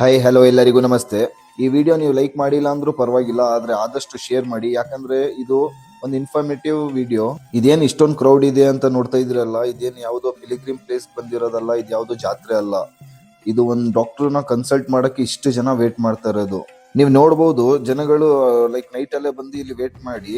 Hi hello ಎಲ್ಲರಿಗೂ ನಮಸ್ತೆ. ಈ ವಿಡಿಯೋ ನೀವು ಲೈಕ್ ಮಾಡಿಲ್ಲ ಅಂದ್ರೂ ಪರವಾಗಿಲ್ಲ, ಆದ್ರೆ ಆದಷ್ಟು ಶೇರ್ ಮಾಡಿ. ಯಾಕಂದ್ರೆ ಇದು ಒಂದು ಇನ್ಫಾರ್ಮೇಟಿವ್ ವಿಡಿಯೋ. ಇದೇನು ಇಷ್ಟೊಂದು ಕ್ರೌಡ್ ಇದೆ ಅಂತ ನೋಡ್ತಾ ಇದ್ರಲ್ಲ, ಇದೇನು ಯಾವುದೋ ಪಿಲಿಗ್ರಿಮ್ ಪ್ಲೇಸ್ ಬಂದಿರೋದಲ್ಲ, ಇದು ಯಾವುದೋ ಜಾತ್ರೆ ಅಲ್ಲ. ಇದು ಒಂದು ಡಾಕ್ಟರ್ನ ಕನ್ಸಲ್ಟ್ ಮಾಡಕ್ಕೆ ಇಷ್ಟು ಜನ ವೇಟ್ ಮಾಡ್ತಾ ಇರೋದು. ನೀವು ನೋಡ್ಬೋದು, ಜನಗಳು ಲೈಕ್ ನೈಟ್ ಅಲ್ಲೇ ಬಂದು ಇಲ್ಲಿ ವೇಟ್ ಮಾಡಿ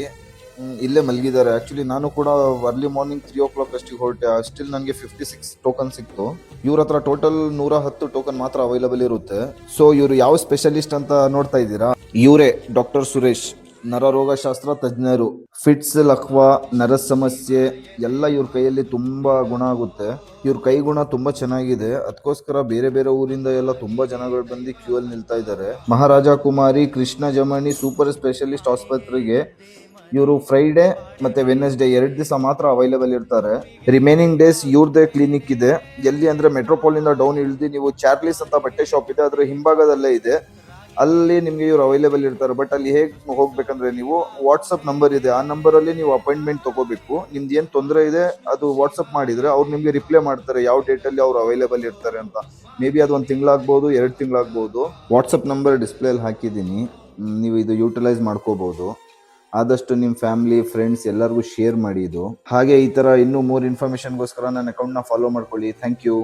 ಇಲ್ಲೇ ಮಲಗಿದ್ದಾರೆ. ಆಕ್ಚುಲಿ ನಾನು ಕೂಡ ಅರ್ಲಿ ಮಾರ್ನಿಂಗ್ 3 o'clock ಅಷ್ಟಿಗೆ ಹೊರಟೆ. ಸ್ಟಿಲ್ ನನಗೆ 56 ಟೋಕನ್ ಸಿಕ್ತು. ಇವ್ರ ಹತ್ರ ಟೋಟಲ್ 110 ಟೋಕನ್ ಮಾತ್ರ ಅವೈಲಬಲ್ ಇರುತ್ತೆ. ಸೊ ಇವರು ಯಾವ ಸ್ಪೆಷಲಿಸ್ಟ್ ಅಂತ ನೋಡ್ತಾ ಇದ್ದೀರಾ, ಇವರೇ ಡಾಕ್ಟರ್ ಸುರೇಶ್, ನರರೋಗಶಾಸ್ತ್ರ ತಜ್ಞರು. ಫಿಟ್ಸ್, ಲಕ್ವಾ, ನರ ಸಮಸ್ಯೆ ಎಲ್ಲ ಇವ್ರ ಕೈಯಲ್ಲಿ ತುಂಬಾ ಗುಣ ಆಗುತ್ತೆ. ಇವ್ರ ಕೈ ಗುಣ ತುಂಬಾ ಚೆನ್ನಾಗಿದೆ. ಅದಕ್ಕೋಸ್ಕರ ಬೇರೆ ಬೇರೆ ಊರಿಂದ ಎಲ್ಲ ತುಂಬಾ ಜನಗಳು ಬಂದು ಕ್ಯೂ ಅಲ್ಲಿ ನಿಲ್ತಾ ಇದ್ದಾರೆ. ಮಹಾರಾಜ ಕುಮಾರಿ ಕೃಷ್ಣ ಜಮಣಿ ಸೂಪರ್ ಸ್ಪೆಷಲಿಸ್ಟ್ ಆಸ್ಪತ್ರೆಗೆ ಇವರು ಫ್ರೈಡೆ ಮತ್ತೆ ವೆನ್ನೆಸ್ಡೇ 2 ದಿವಸ ಮಾತ್ರ ಅವೈಲೇಬಲ್ ಇರ್ತಾರೆ. ರಿಮೈನಿಂಗ್ ಡೇಸ್ ಇವ್ರದೇ ಕ್ಲಿನಿಕ್ ಇದೆ. ಎಲ್ಲಿ ಅಂದ್ರೆ ಮೆಟ್ರೋಪಾಲ್ ಇಂದ ಡೌನ್ ಇಳಿದು ನೀವು ಚಾರ್ಲಿಸ್ ಅಂತ ಬಟ್ಟೆ ಶಾಪ್ ಇದೆ, ಅದ್ರ ಹಿಂಭಾಗದಲ್ಲೇ ಇದೆ. ಅಲ್ಲಿ ನಿಮ್ಗೆ ಇವ್ರು ಅವೈಲೇಬಲ್ ಇರ್ತಾರೆ. ಬಟ್ ಅಲ್ಲಿ ಹೇಗ್ ಹೋಗ್ಬೇಕಂದ್ರೆ, ನೀವು ವಾಟ್ಸಪ್ ನಂಬರ್ ಇದೆ, ಆ ನಂಬರ್ ಅಲ್ಲಿ ನೀವು ಅಪಾಯಿಂಟ್ಮೆಂಟ್ ತಗೋಬೇಕು. ನಿಮ್ದು ಏನ್ ತೊಂದರೆ ಇದೆ ಅದು ವಾಟ್ಸಪ್ ಮಾಡಿದ್ರೆ ಅವ್ರು ನಿಮ್ಗೆ ರಿಪ್ಲೈ ಮಾಡ್ತಾರೆ ಯಾವ ಡೇಟ್ ಅಲ್ಲಿ ಅವ್ರು ಅವೈಲೇಬಲ್ ಇರ್ತಾರೆ ಅಂತ. ಮೇ ಬಿ ಅದು 1 ತಿಂಗಳಾಗ್ಬೋದು, 2 ತಿಂಗಳಾಗ್ಬೋದು. ವಾಟ್ಸಪ್ ನಂಬರ್ ಡಿಸ್ಪ್ಲೇ ಅಲ್ಲಿ ಹಾಕಿದ್ದೀನಿ, ನೀವು ಇದು ಯೂಟಿಲೈಸ್ ಮಾಡ್ಕೋಬಹುದು. ಆದಷ್ಟು ನಿಮ್ಮ ಫ್ಯಾಮಿಲಿ ಫ್ರೆಂಡ್ಸ್ ಎಲ್ಲರಿಗೂ ಶೇರ್ ಮಾಡಿ ಇದು. ಹಾಗೆ ಈ ತರ ಇನ್ನೂ ಮೋರ್ ಇನ್ಫಾರ್ಮೇಶನ್ಗೋಸ್ಕರ ನನ್ನ ಅಕೌಂಟ್ನ ಫಾಲೋ ಮಾಡ್ಕೊಳ್ಳಿ. Thank you.